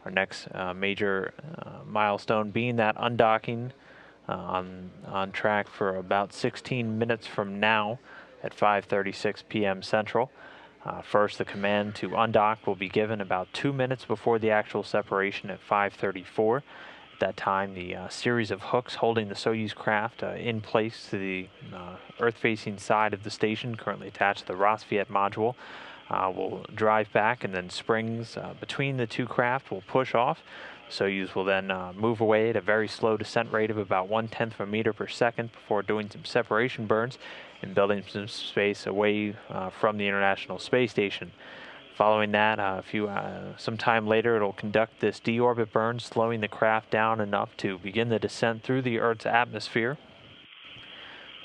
Our next major milestone being that undocking on track for about 16 minutes from now at 5:36 p.m. Central. First, the command to undock will be given about 2 minutes before the actual separation at 5:34. At that time, the series of hooks holding the Soyuz craft in place to the Earth-facing side of the station, currently attached to the Rassvet module, will drive back, and then springs between the two craft will push off. Soyuz will then move away at a very slow descent rate of about 1/10 of a meter per second before doing some separation burns and building some space away from the International Space Station. Following that, some time later, it'll conduct this deorbit burn, slowing the craft down enough to begin the descent through the Earth's atmosphere.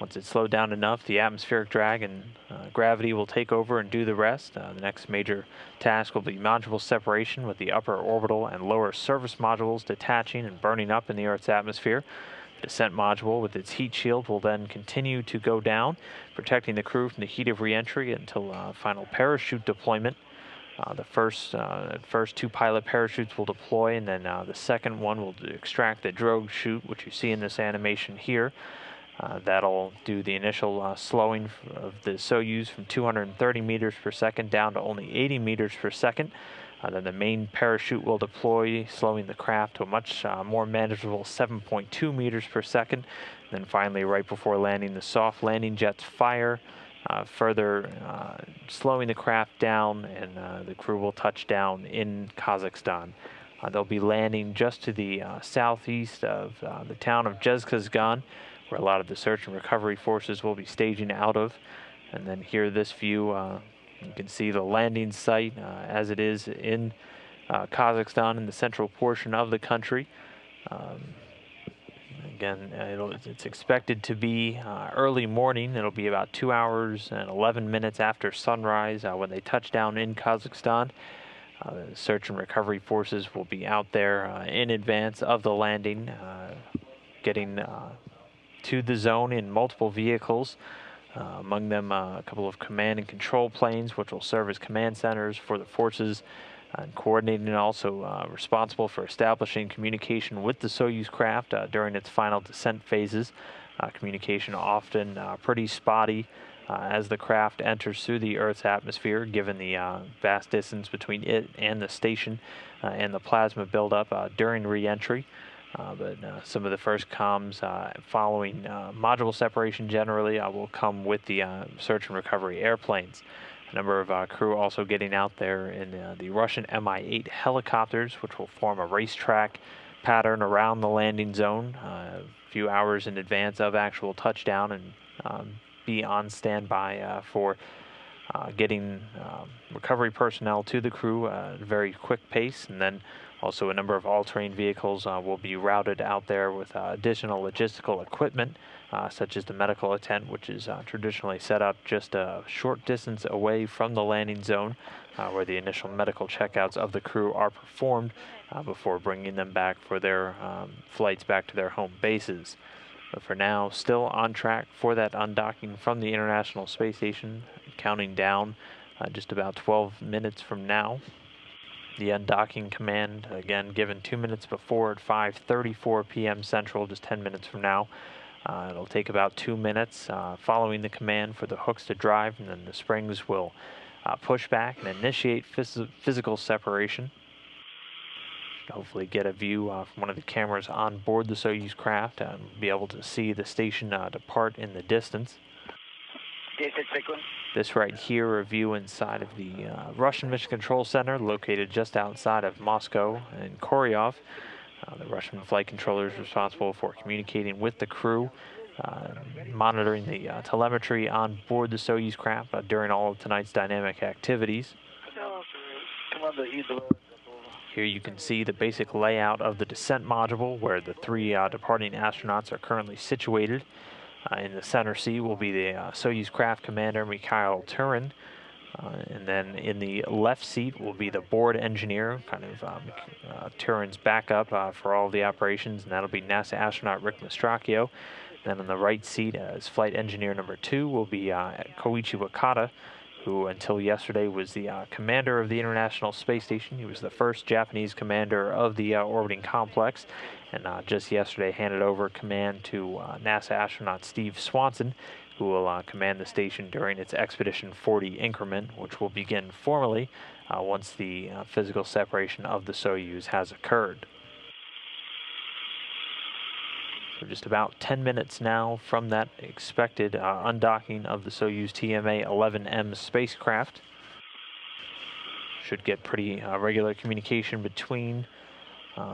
Once it's slowed down enough, the atmospheric drag and gravity will take over and do the rest. The next major task will be module separation, with the upper orbital and lower service modules detaching and burning up in the Earth's atmosphere. The descent module with its heat shield will then continue to go down, protecting the crew from the heat of reentry until final parachute deployment. The first two pilot parachutes will deploy, and then the second one will extract the drogue chute, which you see in this animation here. That'll do the initial slowing of the Soyuz from 230 meters per second down to only 80 meters per second. Then the main parachute will deploy, slowing the craft to a much more manageable 7.2 meters per second. And then finally, right before landing, the soft landing jets fire, further slowing the craft down, and the crew will touch down in Kazakhstan. They'll be landing just to the southeast of the town of Zhezkazgan, where a lot of the search and recovery forces will be staging out of. And then here, this view, you can see the landing site as it is in Kazakhstan, in the central portion of the country. Again, it's expected to be early morning. It'll be about 2 hours and 11 minutes after sunrise when they touch down in Kazakhstan. The search and recovery forces will be out there in advance of the landing, getting to the zone in multiple vehicles, among them a couple of command and control planes, which will serve as command centers for the forces, and coordinating, and also responsible for establishing communication with the Soyuz craft during its final descent phases. Communication often pretty spotty as the craft enters through the Earth's atmosphere, given the vast distance between it and the station and the plasma buildup during re-entry. But some of the first comms following module separation generally will come with the search and recovery airplanes. A number of crew also getting out there in the Russian Mi-8 helicopters, which will form a racetrack pattern around the landing zone a few hours in advance of actual touchdown, and be on standby for getting recovery personnel to the crew at a very quick pace. And then also a number of all-terrain vehicles will be routed out there with additional logistical equipment, such as the medical tent, which is traditionally set up just a short distance away from the landing zone, where the initial medical checkouts of the crew are performed before bringing them back for their flights back to their home bases. But for now, still on track for that undocking from the International Space Station, counting down just about 12 minutes from now. The undocking command, again, given 2 minutes before at 5:34 p.m. Central, just 10 minutes from now. It'll take about 2 minutes following the command for the hooks to drive, and then the springs will push back and initiate physical separation. Should hopefully get a view from one of the cameras on board the Soyuz craft and be able to see the station depart in the distance. This right here, a view inside of the Russian Mission Control Center, located just outside of Moscow in Koryov. The Russian flight controller is responsible for communicating with the crew, monitoring the telemetry on board the Soyuz craft during all of tonight's dynamic activities. Here you can see the basic layout of the descent module, where the three departing astronauts are currently situated. In the center seat will be the Soyuz craft commander, Mikhail Tyurin. And then in the left seat will be the board engineer, kind of Tyurin's backup for all of the operations, and that'll be NASA astronaut Rick Mastracchio. Then on the right seat, as flight engineer number 2, will be Koichi Wakata, who until yesterday was the commander of the International Space Station. He was the first Japanese commander of the orbiting complex, and just yesterday handed over command to NASA astronaut Steve Swanson, who will command the station during its Expedition 40 increment, which will begin formally once the physical separation of the Soyuz has occurred. So just about 10 minutes now from that expected undocking of the Soyuz TMA-11M spacecraft. Should get pretty regular communication between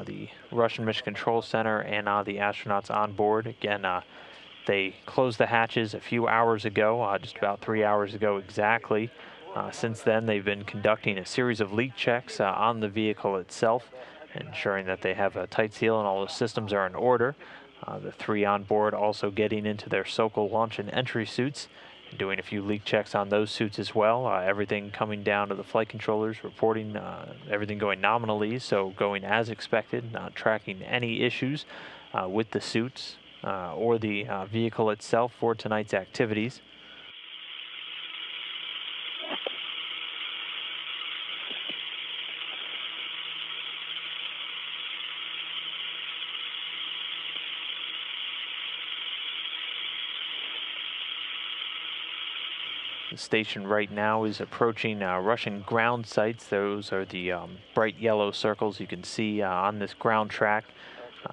the Russian Mission Control Center and the astronauts on board. Again, they closed the hatches a few hours ago, just about 3 hours ago exactly. Since then, they've been conducting a series of leak checks on the vehicle itself, ensuring that they have a tight seal and all the systems are in order. The three on board also getting into their SOCOL launch and entry suits, and doing a few leak checks on those suits as well. Everything coming down to the flight controllers, reporting everything going nominally, so going as expected, not tracking any issues with the suits or the vehicle itself for tonight's activities. The station right now is approaching Russian ground sites. Those are the bright yellow circles you can see on this ground track.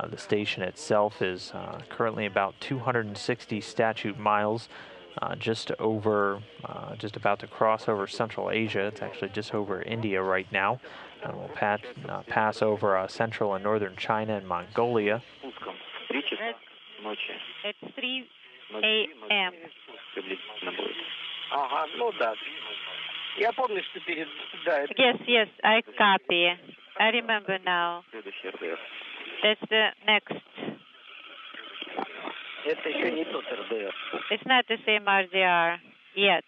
The station itself is currently about 260 statute miles, just about to cross over Central Asia. It's actually just over India right now. And we'll pass over Central and Northern China and Mongolia. It's 3 a.m. Yes, I copy. I remember now. That's the next. It's not the same RDR yet.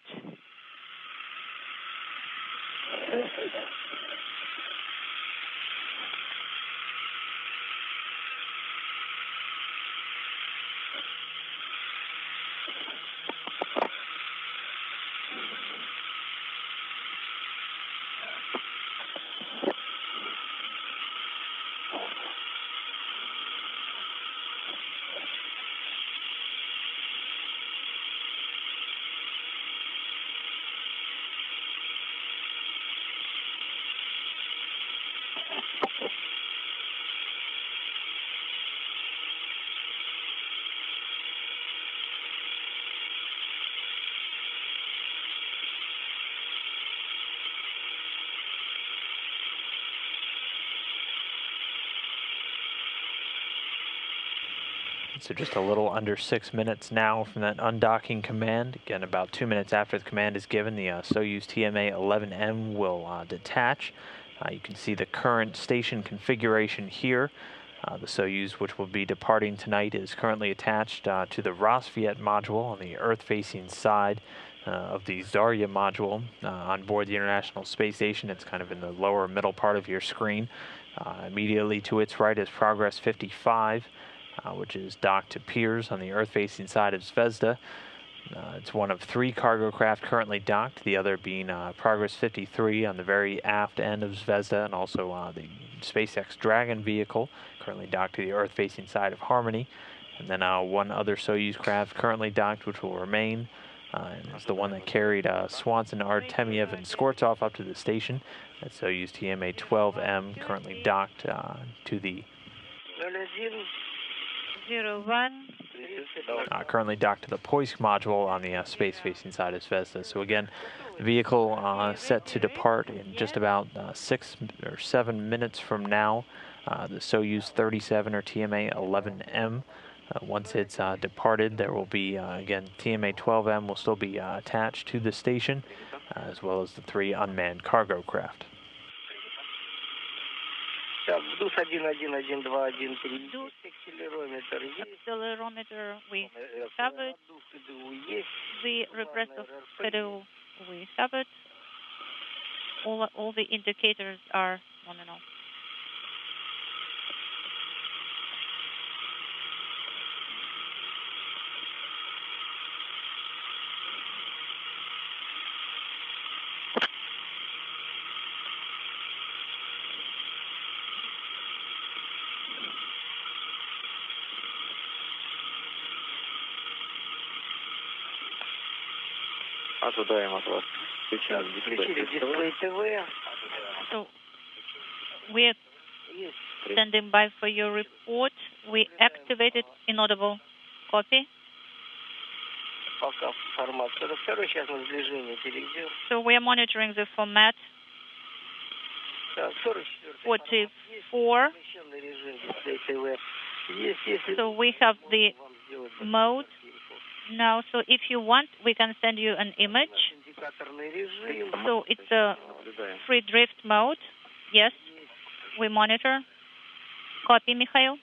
So just a little under 6 minutes now from that undocking command. Again, about 2 minutes after the command is given, the Soyuz TMA-11M will detach. You can see the current station configuration here. The Soyuz, which will be departing tonight, is currently attached to the Rosviet module on the Earth-facing side of the Zarya module on board the International Space Station. It's kind of in the lower middle part of your screen. Immediately to its right is Progress 55. Which is docked to Pirs on the Earth-facing side of Zvezda. It's one of 3 cargo craft currently docked, the other being Progress 53 on the very aft end of Zvezda, and also the SpaceX Dragon vehicle, currently docked to the Earth-facing side of Harmony. And then one other Soyuz craft currently docked, which will remain, and it's the one that carried Swanson, Artemyev, and Skvortsov up to the station. That's Soyuz TMA-12M, currently docked to the... 01. Currently docked to the Poisk module on the space-facing side of Zvezda. So again, the vehicle set to depart in just about 6 or 7 minutes from now. The Soyuz 37 or TMA-11M. Once it's departed, there will be, again, TMA-12M will still be attached to the station, as well as the 3 unmanned cargo craft. Accelerometer we covered. The regress of schedule we covered. All the indicators are nominal. So we're standing by for your report. We activated inaudible. Copy. So we are monitoring the format. 44. So we have the mode now. So if you want, we can send you an image. So it's a free drift mode. Yes, we monitor. Copy, Mikhail.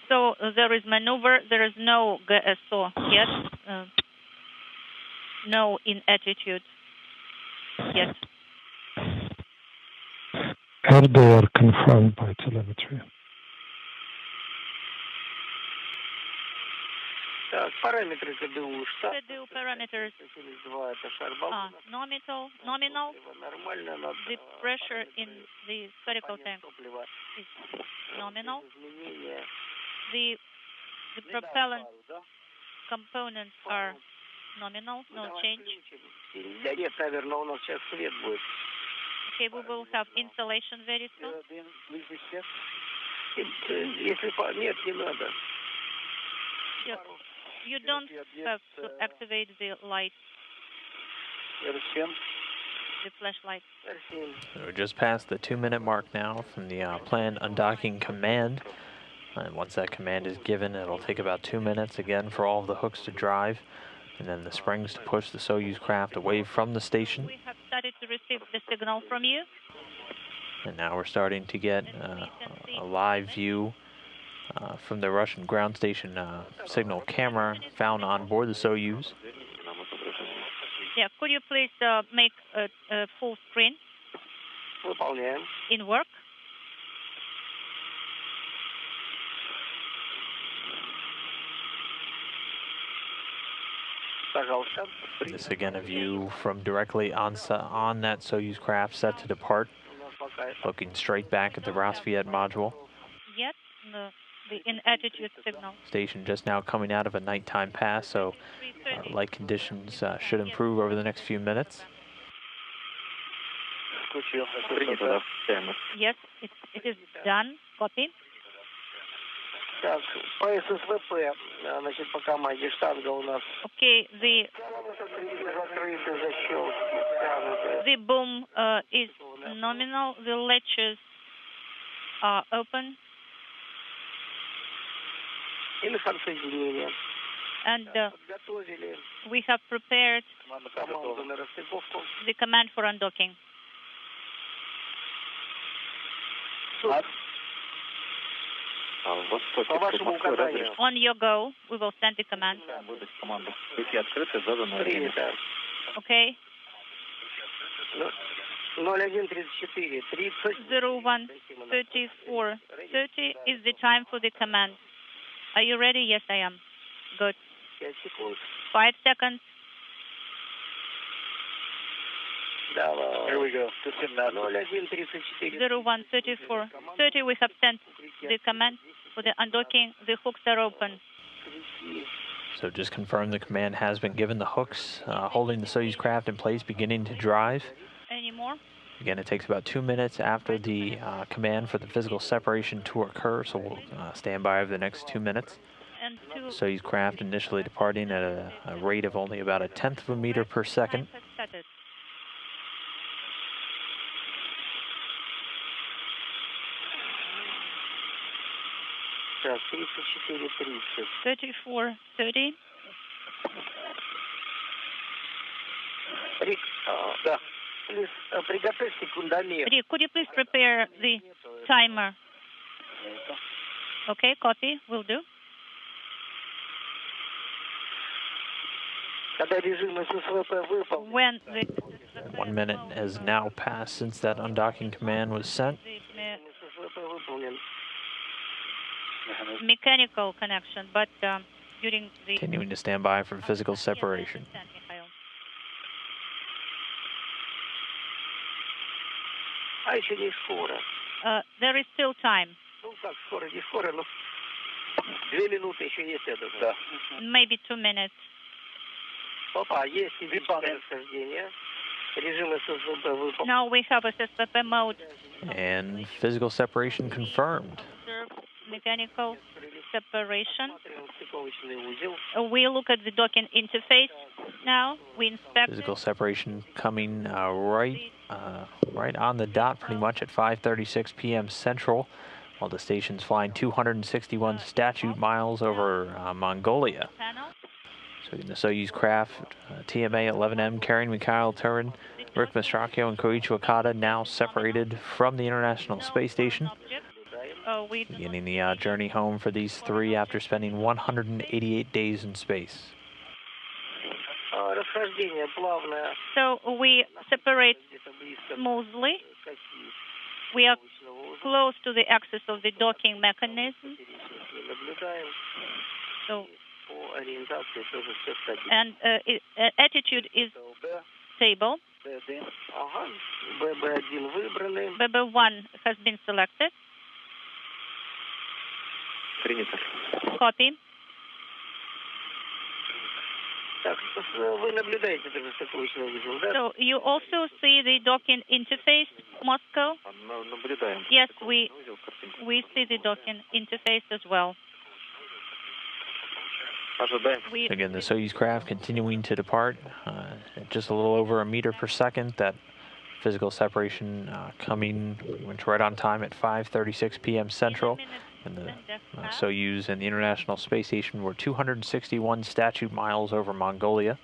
So there is maneuver. There is no GSO yet. No in attitude yet. LBR confirmed by telemetry. CDU parameters nominal. The pressure in the spherical tank is nominal. The propellant components are nominal, no change. Okay, we will have installation very soon. You don't have to activate the light, the flashlight. So we're just past the 2-minute mark now from the planned undocking command. And once that command is given, it'll take about 2 minutes again for all of the hooks to drive, and then the springs to push the Soyuz craft away from the station. We have started to receive the signal from you. And now we're starting to get a live view from the Russian ground station signal camera found on board the Soyuz. Yeah, could you please make a full screen in work? This again a view from directly on that Soyuz craft set to depart, looking straight back at the Rassvet module. Yet, the in-attitude signal. Station just now coming out of a nighttime pass, so light conditions should improve over the next few minutes. Yes, it is done. Copy. Okay, the boom is nominal. The latches are open. And we have prepared the command for undocking. On your go, we will send the command. Okay. 01:34:30 is the time for the command. Are you ready? Yes, I am. Good. 5 seconds. Here we go. 01:34:30. We have sent the command for the undocking. The hooks are open. So just confirm the command has been given. The hooks holding the Soyuz craft in place, beginning to drive. Any more? Again, it takes about 2 minutes after the command for the physical separation to occur, so we'll stand by over the next 2 minutes. And Soyuz craft initially departing at a rate of only about 1/10 of a meter per second. 34:30. Rick, Rick, could you please prepare the timer? Okay, copy. Will do. When the 1 minute has now passed since that undocking command was sent. Mechanical connection, but during the Continuing to stand by for physical separation. Yes, I understand, Mikhail. There is still time. 2 минуты еще есть этот, да. Maybe 2 minutes. Опа, есть физическое расхождение. Режим ССВП выполнен. Now we have SSVP mode. And physical separation confirmed. Observe mechanical separation. Смотрим стыковочный узел. We look at the docking interface now. We inspect Physical it. separation coming right on the dot, pretty much at 5:36 p.m. Central, while the station's flying 261 statute miles over Mongolia. Panel. So the Soyuz craft, TMA 11M, carrying Mikhail Tyurin, Rick Mastracchio, and Koichi Wakata, now separated from the International Space Station, beginning the journey home for these three after spending 188 days in space. Расхождение плавное. So we separate smoothly. We are close to the axis of the docking mechanism. Наблюдаем. So, По ориентации тоже все стабильно. and attitude is stable. Ага. ББ1 выбраны. BB1 has been selected. Принято. Copy. Так, вы наблюдаете тоже стыковочный узел, да? So you also see the docking interface, Moscow? Наблюдаем. Yes, we see the docking interface as well. Ожидаем. Again, the Soyuz craft continuing to depart at just a little over a meter per second. That physical separation coming right on time at 5:36 p.m. Central. And the Soyuz and the International Space Station were 261 statute miles over Mongolia.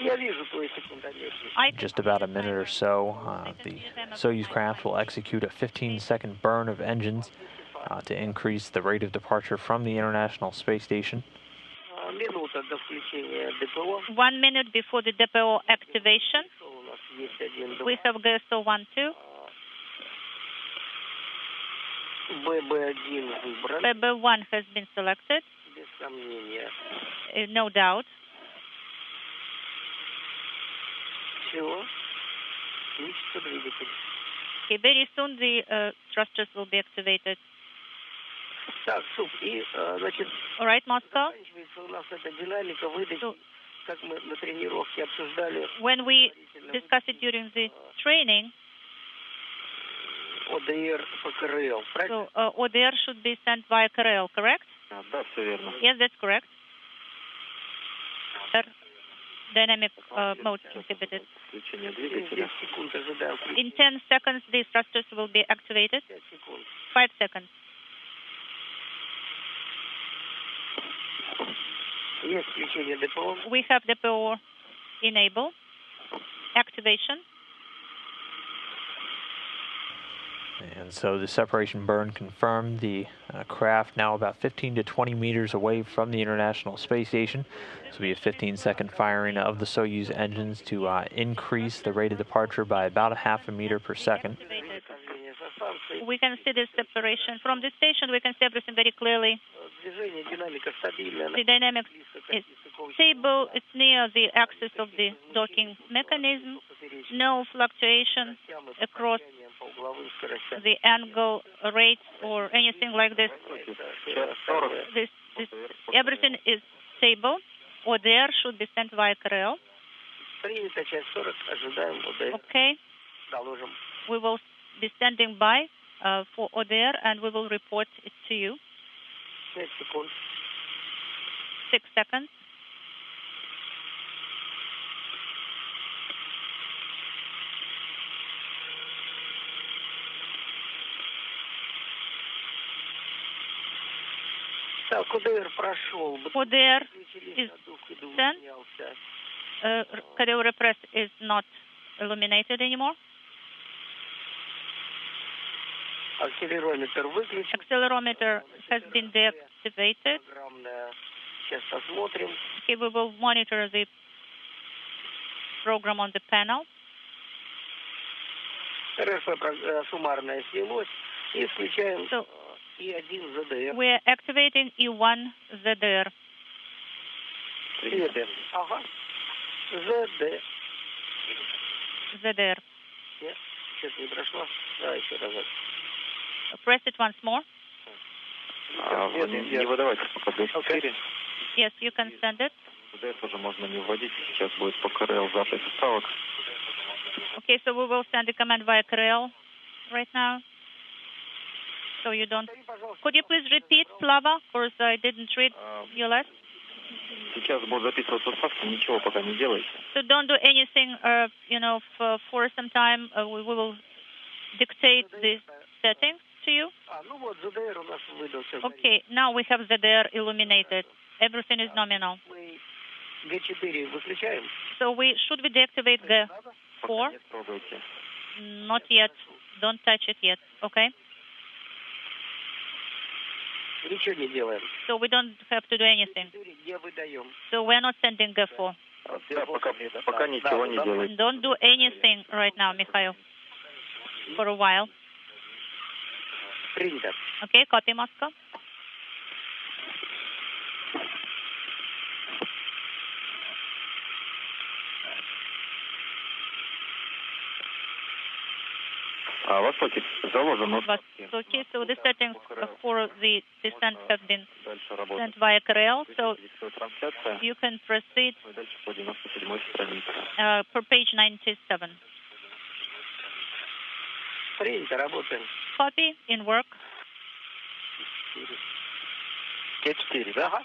Я вижу твой секундомер. Just about a minute or so, the Soyuz craft will execute a 15-second burn of engines to increase the rate of departure from the International Space Station. Минута до включения ДПО. 1 minute before the DPO activation. У нас есть один We have GSO 1-2. ББ1 выбран. BB1 has been selected. Без сомнения. No doubt. Все. Включится двигатель. Okay, very soon the thrusters will be activated. Так, суп. И, значит, All right, Moscow. заканчивается у нас эта динамика выдачи, So, как мы на тренировке обсуждали. when we discuss it during the training, ОДР по КРЛ, правильно? so ODR should be sent via KRL, correct? Да, все верно. Yes, that's correct. Dynamic mode inhibited. Включение двигателя. 10 секунд ожидаем. In 10 seconds, the thrusters will be activated. 5 секунд. 5 seconds. Есть включение ДПО. We have DPO enable. Activation. And so the separation burn confirmed. The craft now about 15 to 20 meters away from the International Space Station. This will be a 15-second firing of the Soyuz engines to increase the rate of departure by about a half a meter per second. We can see the separation. From the station, we can see everything very clearly. Движение, динамика стабильная. The dynamics is stable. It's near the axis of the docking mechanism. No fluctuation across the angle rates or anything like this. Everything is stable. ODR should be sent via KRL. Принято, часть 40, ожидаем ОДР. Okay. Доложим. We will be standing by for ODR and we will report it to you. 5 секунд. 6 seconds. Так, ОДР прошел. ODR is sent. KRL repress is not illuminated anymore. Акселерометр выключен. Accelerometer has been deactivated. Сейчас посмотрим. Okay, we will monitor the program on the panel. РФ суммарная снялось. И включаем И1 ЗДР. We are activating E1 ZDR. Ага. ЗД. ZDR. Нет, что-то не прошло. Давай еще разок. Press it once more. Не выдавайте пока Г4. Yes, you can send it. ВДС уже можно не вводить, сейчас будет по КРЛ запись ставок. Okay, so we will send the command via KRL right now. So you don't... Could you please repeat, Slava, because I didn't read your last? Сейчас будут записываться ставки, ничего пока не делайте. So don't do anything, for some time. We will dictate the settings to you. Okay, now we have ZDR illuminated. Everything is nominal. So should we deactivate G4? Not yet. Don't touch it yet. Okay? So we don't have to do anything. So we're not sending G4. Пока ничего не делайте. Don't do anything right now, Mikhail, for a while. Okay, copy, Moscow. Востоке заложено. Okay, so the settings for the descent have been sent via KRL, so you can proceed per page 97. Copy, in work. Г4, да?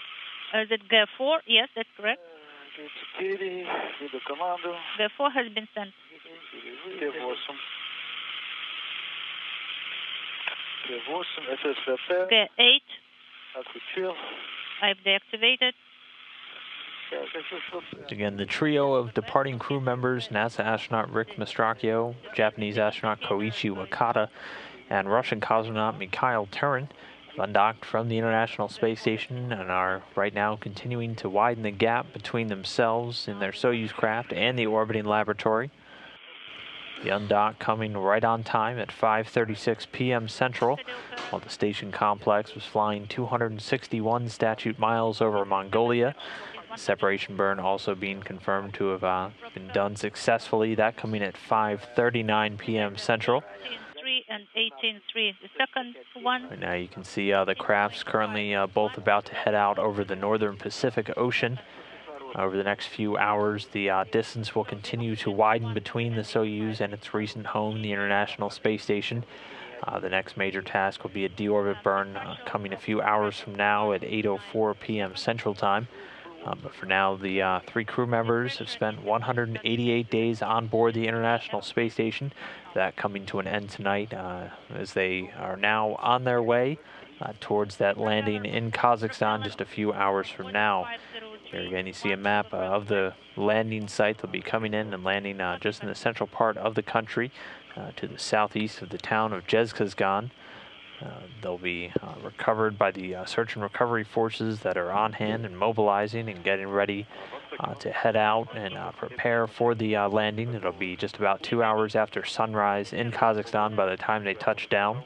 Is it G4? Yes, that's correct. Г4, иду команду. G4 has been sent. Г8. Г8, ССВП. G8, Отключил. I've deactivated. Again, the trio of departing crew members, NASA astronaut Rick Mastracchio, Japanese astronaut Koichi Wakata, and Russian cosmonaut Mikhail Tyurin, have undocked from the International Space Station and are right now continuing to widen the gap between themselves in their Soyuz craft and the orbiting laboratory. The undock coming right on time at 5:36 p.m. Central, while the station complex was flying 261 statute miles over Mongolia. Separation burn also being confirmed to have been done successfully. That coming at 5:39 p.m. Central. 18.3 and 18.3. The second one. Right now you can see the crafts currently both about to head out over the northern Pacific Ocean. Over the next few hours, the distance will continue to widen between the Soyuz and its recent home, the International Space Station. The next major task will be a deorbit burn coming a few hours from now at 8:04 p.m. Central Time. But for now, the three crew members have spent 188 days on board the International Space Station. That coming to an end tonight as they are now on their way towards that landing in Kazakhstan just a few hours from now. Here again, you see a map of the landing site. They'll be coming in and landing just in the central part of the country to the southeast of the town of Zhezkazgan. They'll be recovered by the search and recovery forces that are on hand and mobilizing and getting ready to head out and prepare for the landing. It'll be just about 2 hours after sunrise in Kazakhstan by the time they touch down.